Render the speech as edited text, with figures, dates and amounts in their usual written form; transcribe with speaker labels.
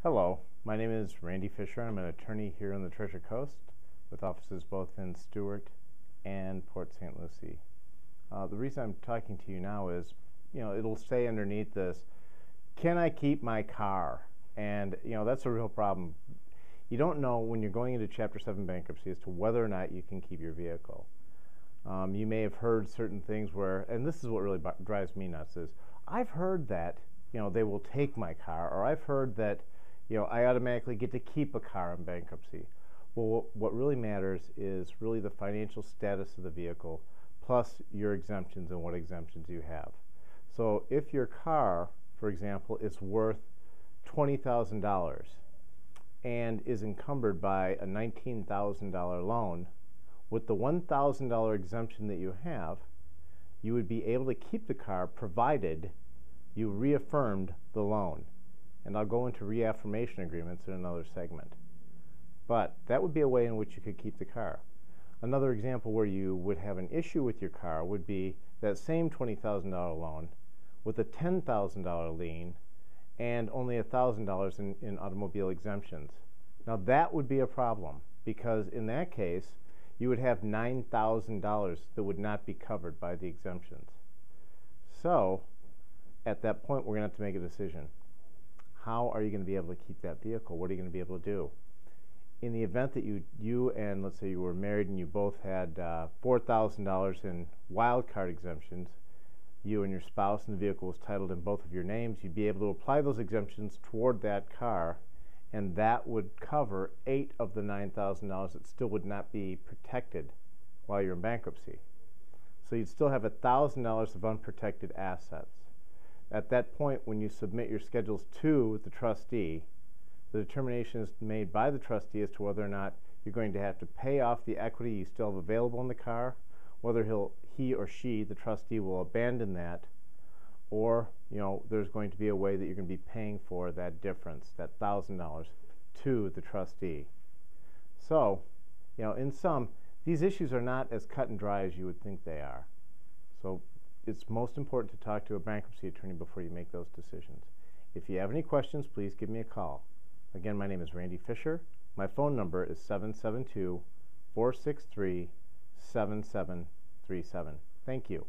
Speaker 1: Hello, my name is Randy Fisher. I'm an attorney here on the Treasure Coast with offices both in Stuart and Port St. Lucie. The reason I'm talking to you now is, it'll say underneath this, can I keep my car? And, that's a real problem. You don't know when you're going into Chapter 7 bankruptcy as to whether or not you can keep your vehicle. You may have heard certain things where, and this is what really drives me nuts, is I've heard that, they will take my car, or I've heard that, I automatically get to keep a car in bankruptcy. Well, what really matters is really the financial status of the vehicle, plus your exemptions and what exemptions you have. So if your car, for example, is worth $20,000 and is encumbered by a $19,000 loan, with the $1,000 exemption that you have, you would be able to keep the car provided you reaffirmed the loan. And I'll go into reaffirmation agreements in another segment. But that would be a way in which you could keep the car. Another example where you would have an issue with your car would be that same $20,000 loan with a $10,000 lien and only $1,000 in automobile exemptions. Now that would be a problem, because in that case you would have $9,000 that would not be covered by the exemptions. So at that point we're going to have to make a decision. How are you going to be able to keep that vehicle? What are you going to be able to do? In the event that you and let's say you were married and you both had $4,000 in wild card exemptions, you and your spouse, and the vehicle was titled in both of your names, you'd be able to apply those exemptions toward that car, and that would cover $8 of the $9,000 that still would not be protected while you're in bankruptcy. So you'd still have $1,000 of unprotected assets. At that point, when you submit your schedules to the trustee, the determination is made by the trustee as to whether or not you're going to have to pay off the equity you still have available in the car, whether he or she, the trustee, will abandon that, or there's going to be a way that you're going to be paying for that difference, that $1,000, to the trustee. So, in sum, these issues are not as cut and dry as you would think they are. So it's most important to talk to a bankruptcy attorney before you make those decisions. If you have any questions, please give me a call. Again, my name is Randy Fisher. My phone number is 772-463-7737. Thank you.